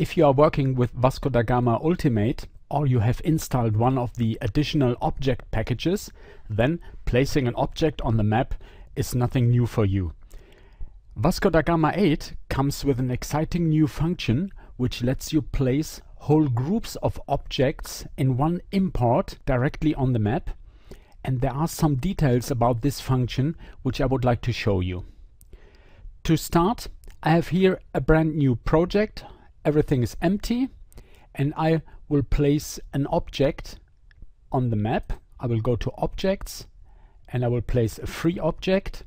If you are working with Vasco da Gama Ultimate, or you have installed one of the additional object packages, then placing an object on the map is nothing new for you. Vasco da Gama 8 comes with an exciting new function which lets you place whole groups of objects in one import directly on the map, and there are some details about this function which I would like to show you. To start, I have here a brand new project. Everything is empty, and I will place an object on the map. I will go to Objects and I will place a free object,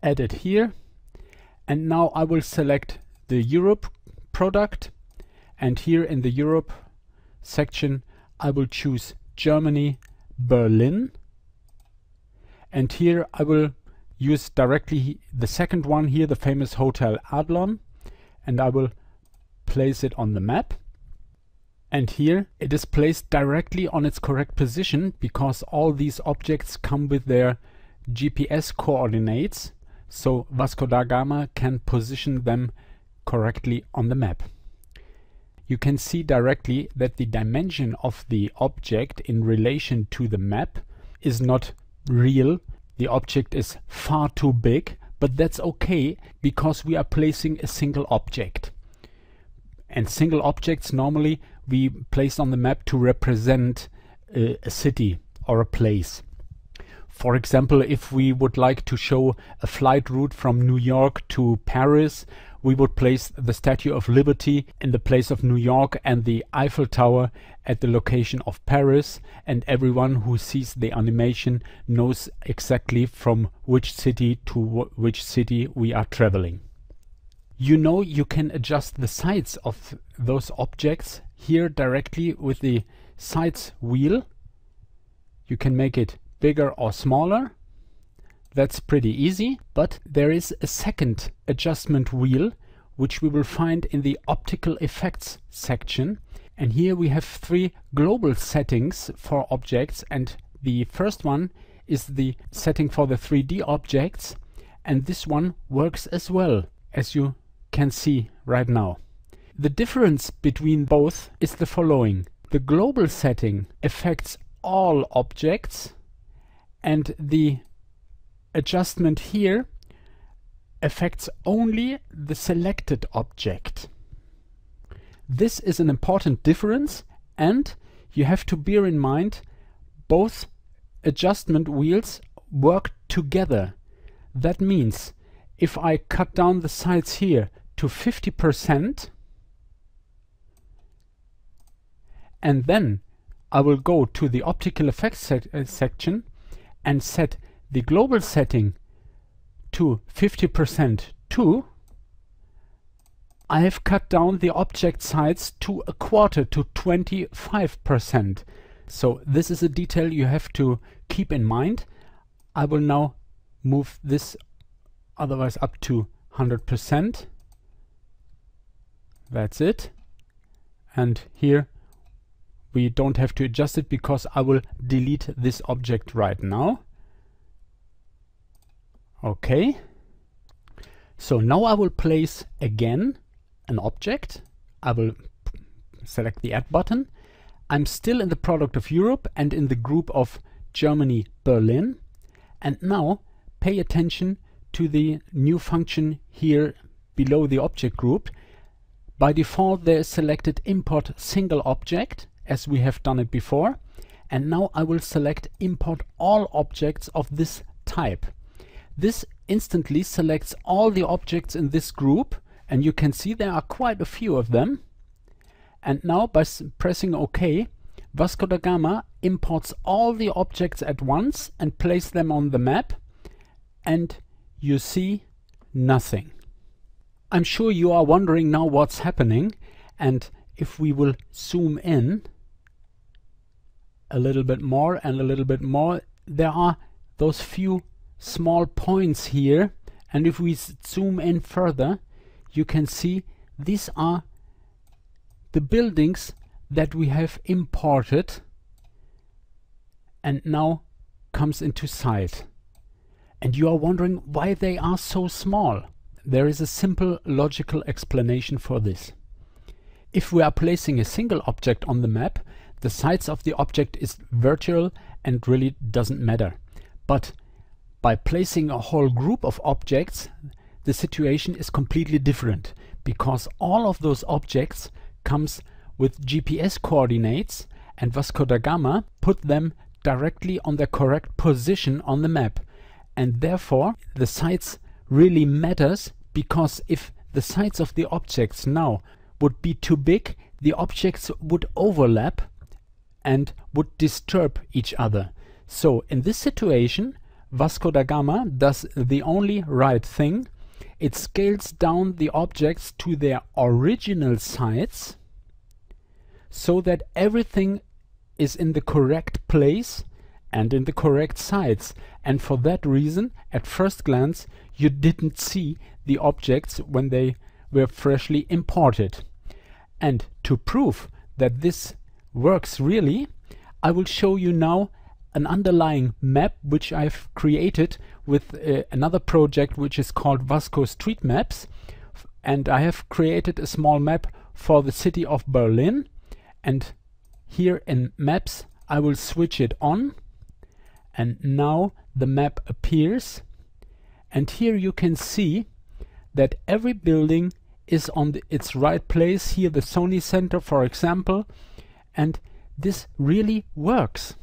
add it here, and now I will select the Europe product, and here in the Europe section I will choose Germany, Berlin, and here I will use directly the second one here, the famous Hotel Adlon, and I will place it on the map. And here it is placed directly on its correct position because all these objects come with their GPS coordinates, so Vasco da Gama can position them correctly on the map. You can see directly that the dimension of the object in relation to the map is not real. The object is far too big, but that's okay because we are placing a single object. And single objects normally we place on the map to represent a city or a place. For example, if we would like to show a flight route from New York to Paris, we would place the Statue of Liberty in the place of New York and the Eiffel Tower at the location of Paris, and everyone who sees the animation knows exactly from which city to which city we are traveling. You know, you can adjust the size of those objects here directly with the size wheel. You can make it bigger or smaller. That's pretty easy, but there is a second adjustment wheel which we will find in the optical effects section, and here we have 3 global settings for objects, and the first one is the setting for the 3D objects, and this one works as well, as you can see right now. The difference between both is the following: the global setting affects all objects, and the adjustment here affects only the selected object. This is an important difference, and you have to bear in mind both adjustment wheels work together. That means if I cut down the size here to 50%, and then I will go to the optical effects section and set the global setting to 50% too, I have cut down the object size to a quarter, to 25%. So this is a detail you have to keep in mind. I will now move this otherwise up to 100%. That's it. And here we don't have to adjust it because I will delete this object right now. Okay. So now I will place again an object. I will select the Add button. I'm still in the product of Europe and in the group of Germany, Berlin. And now pay attention to the new function here below the object group. By default there is selected Import Single Object, as we have done it before. And now I will select Import All Objects of this type. This instantly selects all the objects in this group, and you can see there are quite a few of them. And now by pressing OK, Vasco da Gama imports all the objects at once and places them on the map, and you see nothing. I'm sure you are wondering now what's happening, and if we will zoom in a little bit more and a little bit more, there are those few small points here, and if we zoom in further, you can see these are the buildings that we have imported and now comes into sight. And you are wondering why they are so small. there is a simple logical explanation for this. If we are placing a single object on the map, the size of the object is virtual and really doesn't matter. But by placing a whole group of objects, the situation is completely different, because all of those objects comes with GPS coordinates, and Vasco da Gama put them directly on their correct position on the map. And therefore the size really matters, because if the size of the objects now would be too big, the objects would overlap and would disturb each other. So in this situation, Vasco da Gama does the only right thing. It scales down the objects to their original size so that everything is in the correct place and in the correct size. And for that reason, at first glance, you didn't see the objects when they were freshly imported. And to prove that this works really, I will show you now an underlying map which I've created with another project which is called Vasco StreetMaps. And I have created a small map for the city of Berlin. And here in Maps, I will switch it on. And now the map appears. And here you can see that every building is on its right place. Here the Sony Center, for example. And this really works.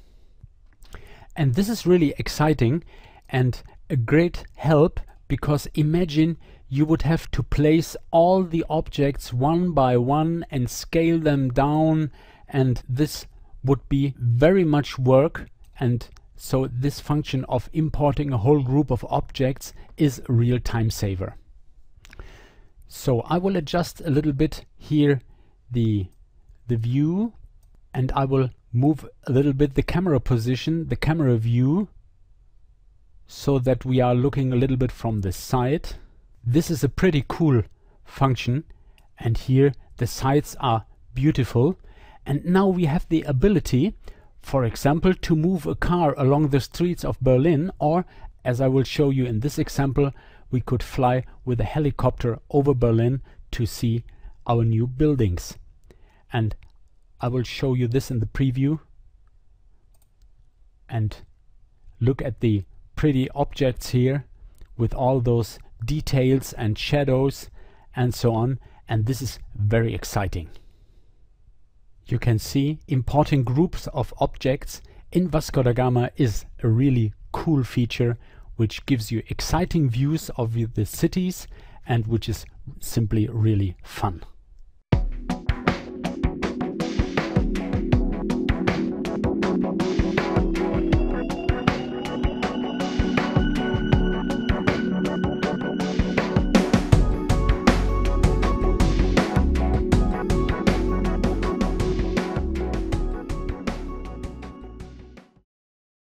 And this is really exciting and a great help, because imagine you would have to place all the objects one by one and scale them down, and this would be very much work. And so this function of importing a whole group of objects is a real time saver. So I will adjust a little bit here the view, and I will move a little bit the camera position, the camera view, so that we are looking a little bit from the side. This is a pretty cool function, and here the sides are beautiful. And now we have the ability, for example, to move a car along the streets of Berlin, or as I will show you in this example, we could fly with a helicopter over Berlin to see our new buildings. And I will show you this in the preview. And look at the pretty objects here with all those details and shadows and so on. And this is very exciting. You can see importing groups of objects in Vasco da Gama is a really cool feature which gives you exciting views of the cities and which is simply really fun.